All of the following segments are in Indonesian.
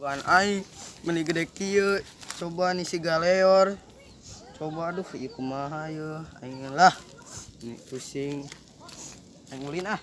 Bukan ai meni gede kieu. Coba nih si galeor. Coba aduh ieu kumaha ieu. Aing lah. Ini pusing. Aing ulin ah.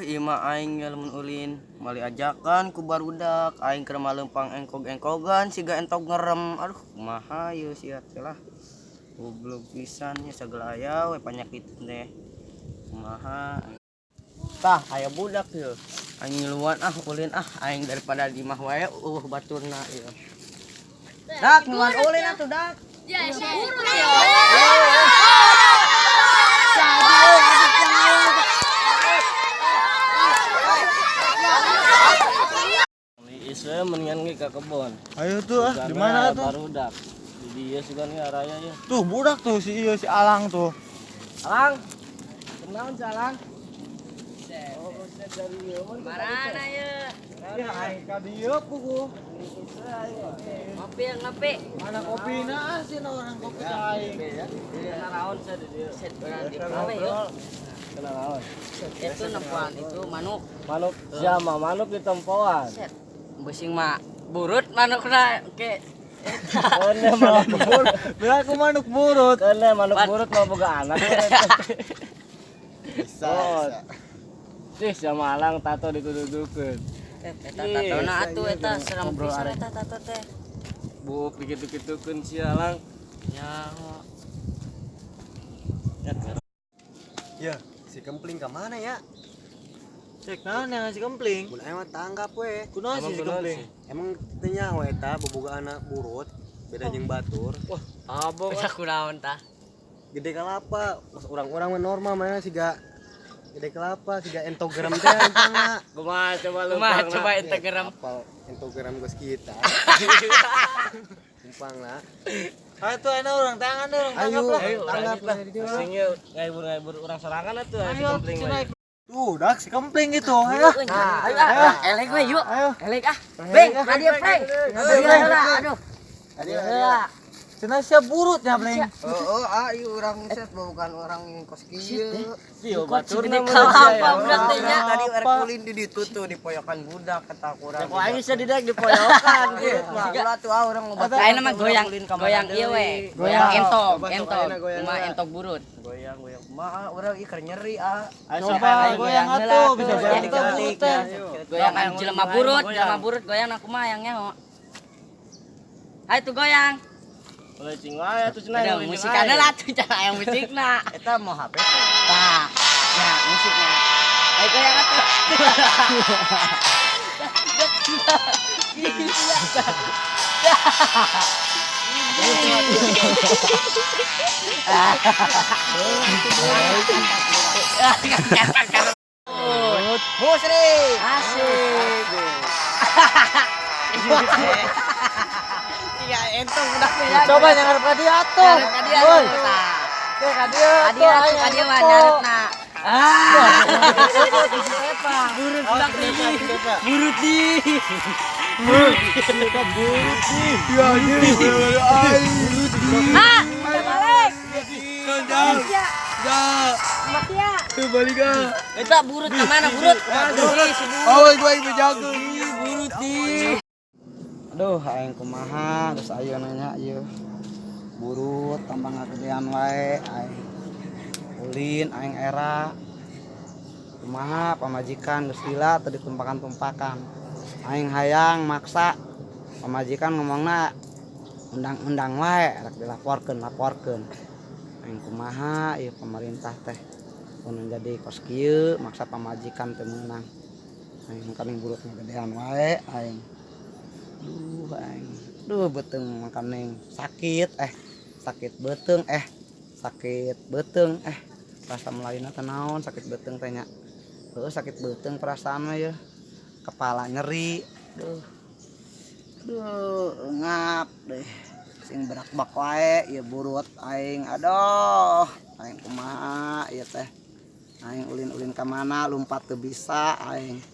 Ieu mah aing lamun ulin mali ajakan ku barudak aing keur malempang engkog-engkogan siga entok ngerem. Aduh kumaha ieu sia teh lah. Goblok pisan nya sagala aya we panyakit teh. Kumaha? Tah aya budak ieu. Aing ngiluan ah ulin ah aing daripada di mah wae baturna ieu. Dak ngiluan ulin atuh dak. Ya, burut ya. Isra mendingan ge ka kebon. Ayo tuh ah, di mana tuh? Barudak. Di dieu sugan ge araya ya. Tuh budak tuh si ieu si Alang tuh. Alang. Kenaon si Alang? Oh, set dari ieu mah. Marana ya. Ya aing ka dieu puguh. Ngopi. Mana kopina sih orang kopi ka aing. Kenal naon sa di dieu? Set orang di bawah yuk. Kenal naon? Itu nempuan itu manuk. Manuk siapa? Manuk di tempoan. Set. Besing mah burut manukna ke Kene manuk burut. Bila aku manuk burut. Kene manuk burut mau boga anak. Bisa. Sih sama Alang tato ditududukeun. eta tatona atuh eta serem pisan eta tato teh. Buk dikitu-kitukeun si Alang. Ya. Ya, si kempling ka mana ya? Cek naon yang si kempling? Mun aing mah tanggap we. Kunaon sih si kempling? Emang teu nyaho eta boboga anak burut beda jeung batur. Wah, abang Beda kunaon tah? Gede kelapa, urang-urang mah normal mah siga gede kelapa, siga entogram teh entana. Kumaha coba lu? Kumaha coba Instagram. Apal entogram geus kita. Umpangna. Ayo tuh enak orang tangan dong, tanggap lah. Tanggap lah. Sing yeu ngaibur-ngaibur urang sorangan atuh si Ayo, kempling cenah. we. Tuh, dak si kempling itu. Ayo. Ayo, elek we yuk. Ayo. Elek ah. Beng, hadiah Frank. Aduh. Hadiah. Cenah siap burutnya, Bleng. Ieu urang set bukan orang kos kieu. Ieu Baturna baturna apa budak teh nya? Tadi arek ulin di ditu tuh di pojokan budak kata urang. Kok aing bisa didak di pojokan gitu mah. Ulah tuh orang ngobat. Ayeuna mah goyang ieu we. Goyang entog. Mah entog burut. Goyang. Mah urang ieu keur nyeri ah. Coba goyang atuh, bisa goyang Dikalik. teh. Goyang jelema burut goyang aku mah yang nyaho. Hai tuh goyang. Oleh cing wae atuh cenah. Ada musikanna lah tuh cara aya musikna. Eta mau HP. Tah. Ya, musiknya. Ayo goyang atuh. Musri. Asik. Iya, entong budak teh ya. Coba nyangar ka dia atuh. Ngarep ka dia. Woi, Tah. ke ka dia. Ka dia mah nyaretna. Burut budak teh. Burut di. Ya, jadi ai. Ah, balik. Kandang. Ya, Makia. tuh balik ah. Eta burut ka mana burut? Burut si burut. Oh, gua ibu jago nih, burut nih. Aduh, aing kumaha geus ayeuna nya ieu. Burut tampang ngagedean wae aing. Ulin aing era. Kumaha pamajikan geus gila teu ditumpakan-tumpakan. Aing hayang maksa pamajikan ngomongna undang-undang wae rek dilaporkeun. Aing kumaha ieu pemerintah teh mun jadi kos kieu maksa pamajikan teu meunang. Aing mangkaning burut ngagedean wae aing. Duh beteung makaning sakit beteung rasa melaina teh naon sakit beteung teh nya. Heuh sakit beteung perasaan mah ye. Kepala nyeri. Duh ngap deh. Sing berak-bak wae ieu burut aing. Aduh, aing kumaha ieu teh. Aing ulin-ulin ka mana lompat teu bisa aing.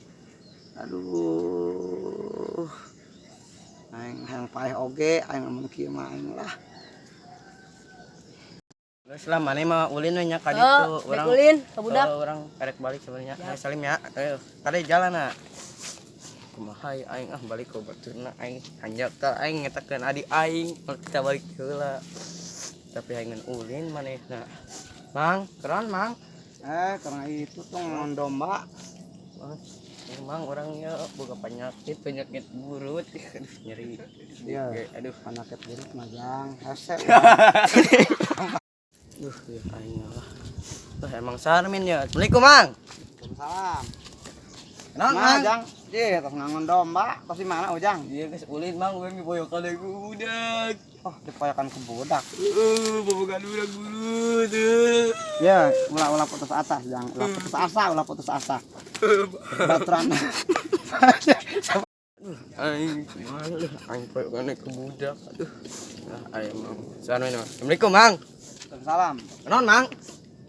Aduh. Aing hayang paeh oge aing mun kieu mah aing lah. Selama ini mah ulin we nya ka ditu Oh, urang. ulin ka budak. Urang karek balik sebenarnya. Ayo salim ya. Ayo. Tadi jalan na. Kumaha aing balik ke baturna aing hanjak teh aing ngetakeun adi aing kita balik heula. Tapi aing ulin manehna. Mang, keron Mang. Karena itu tuh ngon domba. Emang orangnya boga penyakit burut nyeri. Iya. Aduh, Penyakit buruk majang. Hese. ya aing lah. Emang Sarmin ya. Assalamualaikum, Mang. Salam. Kenal, Nah, Mang? Jang. Tos ngangon domba. Tos di mana, Ujang? Iya, geus ulin, Mang. Gue miboyokan deui budak. Oh, dipoyokan ke budak. Bobogan budak burut. Ya, ulah putus asa, Jang. Ulah putus asa. Baturan. Aing kumaha aing poyokan ke budak. Aduh. Nah, aing Mang. Sarmin. Assalamualaikum, Mang. Salam. Kenon, Mang?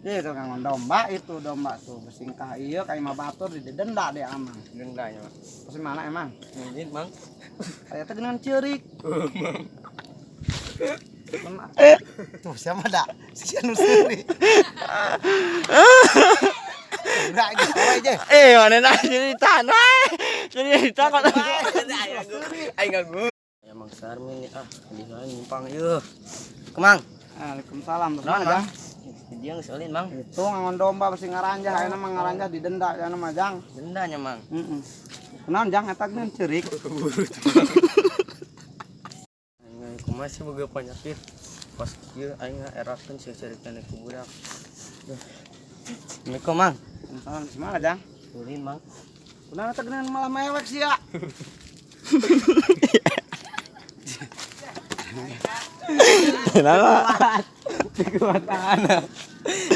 Itu ngangon domba itu domba tuh bersingkah iya kayak mah batur didenda deh amang. Dendanya, Mang. Terus mana emang? Mungkin, Mang. Kayak teh dengan cerik. Mana? Tuh siapa dak? Si anu seri. Udah gitu aja. Mana nak cerita nah. Cerita kok. Aing ngagu. Emang Sarmin di sana nyimpang ieu. Kemang. Waalaikumsalam. Terus Naon, mana, Mang? Jang? Dia geus ulin, Mang. Itu ngangon domba bersih ngaranjah, ayeuna mah ngaranjah didenda aya mah Jang. Dendanya, Mang. Heeh. Kunaon Jang eta geun cerik? Aing kumaha sih boga penyakit. Pas ieu aing erakeun cerita ku budak. Assalamualaikum, Mang. Waalaikumsalam. Terus mana Jang? Ulin, Mang. Kunaon eta geun malah mewek sih ya? Kenapa? Kekuatan.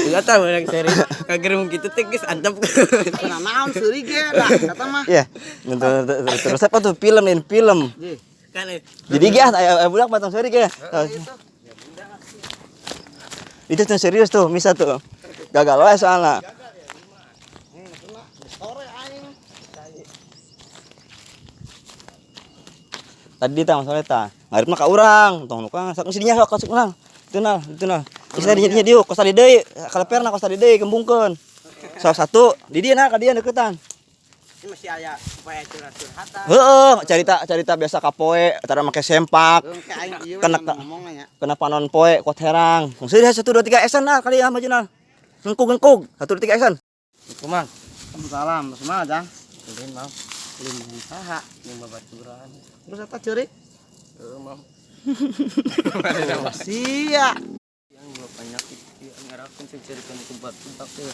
Enggak tahu yang seri. Kagerung kitu teh geus antep. Kunaon naon seuri ge dah eta mah. Iya, terus apa tuh film. Ji. Kan Jadi gak aya budak batang sori ge. Itu tuh serius tuh, misa tuh. Gagal wae soalnya. Sore aing. Tadi tah masalah tah. Ngarep mah ka urang, tong nuka sok sidinya sok kasuk urang. Itu nah. Bisa dinya dieu kos tadi deui, kaleperna kos tadi deui kembungkeun. Salah satu di dieu nah ka dieu deukeutan. Ini masih aya upaya curhat-curhatan. Heeh, carita biasa ka poe, tara make sempak. Ke aing ieu Kena- ngomongnya nya. Kena panon poe kuat herang. Kung seueur 1 2 3 esan nah kali mah Ngengkug 1 2 3 esan. Kumang. Waalaikumsalam. Terus mana Jang? Ulin, Mang. Ulin saha? Yang babaturan. Terus eta ceurik? Mang. Sia. Yang gua penyakit ieu ngarakeun ceritakeun ku budak teh.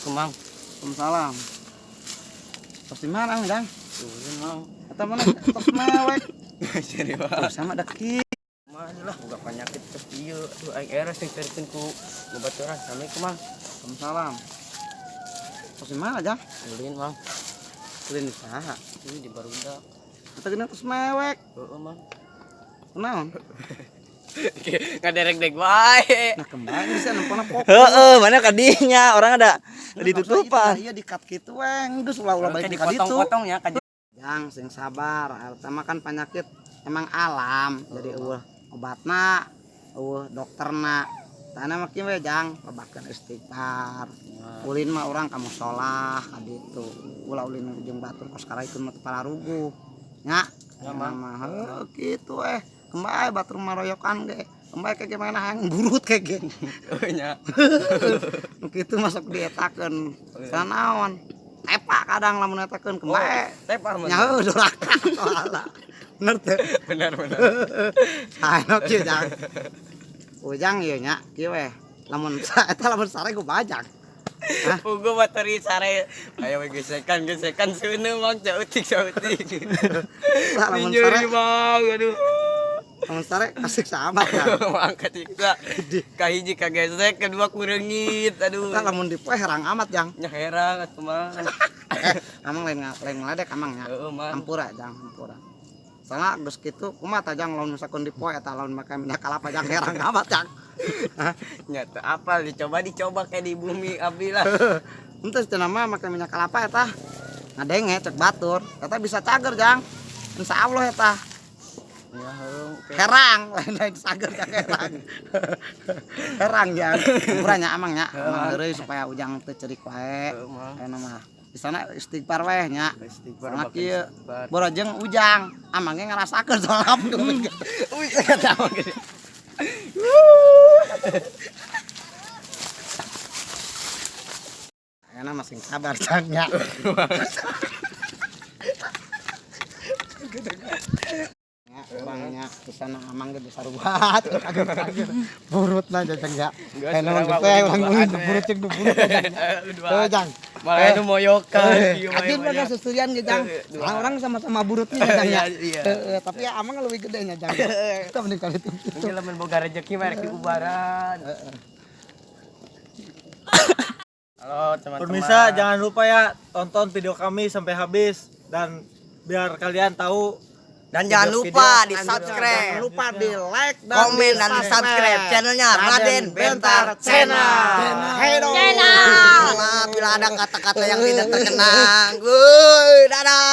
Kumang. Waalaikumsalam. Terus di mana Jang? Ulin, Mang. Eta mana tos mewek. Jadi Terus sama deki. mana lah boga penyakit teh ieu. Aduh aing eres sing ceritakeun ku babaturan. Assalamualaikum, Mang. Waalaikumsalam. Terus di mana Jang? Ulin, Mang. Ulin saha? Ini di barudak. Eta geuning tos mewek. Heeh, Mang. Kunaon? Ngaderek-dek wae. Nah kembali bisa nempona pokok. Heeh, mana kadinya orang ada ditutupan. Iya dikat kitu we, geus ulah balik di ditu. Dipotong-potong ya ka Jang sing sabar, eta mah kan penyakit emang alam. Jadi eueuh obatna, eueuh dokterna. Tana mah kieu we Jang, babakeun istighfar. Ulin mah urang kamu sholah ka ditu. Ulah ulin jeung batur kos karaikeun mah teu pararuguh. Nya, mah heuh kitu Kembali batur maroyokan ge. Kembali ke gimana hang burut ke ge. nya. Kitu masuk dietakeun. Sanaon? Tepa kadang lamun etakeun kembali. Tepar mah. Nya heuh duraka soalna. Bener teu? Benar. Saeno kieu Jang. Ujang ieu nya, kieu we. Lamun lamun sare ku bajang. Ugo bateri sare. Ayo we gesekan seuneu Mang cautik. Lamun sare, Mang, aduh. lamun sare asik sama ya. Mang ketiga kahiji kagesek, kedua kureungit. Aduh. Kita lamun dipoe herang amat Jang. Nya herang atuh Mang. Amang lain ngeledek amang nya. Heeh, Mang. Hampura Jang, hampura. Soalnya geus kitu kumaha tah Jang lamun misalkan dipoe eta lamun make minyak kalapa Jang herang amat Jang. Nya teu apal dicoba kayak di bumi abdi lah. Henteu cenah mah make minyak kalapa eta. Ngadenge cek batur, eta bisa cager Jang. Insyaallah eta. Ya, Herang, lain sager ka herang. Herang ya. Umuranya amangnya, amang heureuy supaya ujang teu ceurik wae. Kana mah. Di sana istighfar wae nya. Soalna kieu borojeng ujang, amangnya ngarasakeun soal abdu. Uy, saya tahu gini. Karena masing sabar cangnya. Bangnya kesana amang ge bisa rubat kaget burut na jajang ya kana mah teh urang ulin burut cek burut teh jang malah nu moyokan ajeun mah susurian ge jang orang sama-sama burutnya jang ya tapi ya amang leuwih gede nya jang kita mending kali itu mungkin lamun boga rezeki mah rek diubaran. Halo teman-teman. Pemirsa jangan lupa ya tonton video kami sampai habis dan biar kalian tahu. Dan jangan lupa di subscribe, jangan lupa di like dan komen dan di subscribe channelnya Raden Bentar Channel. Channel. Bila ada kata-kata yang tidak terkenang, dadah.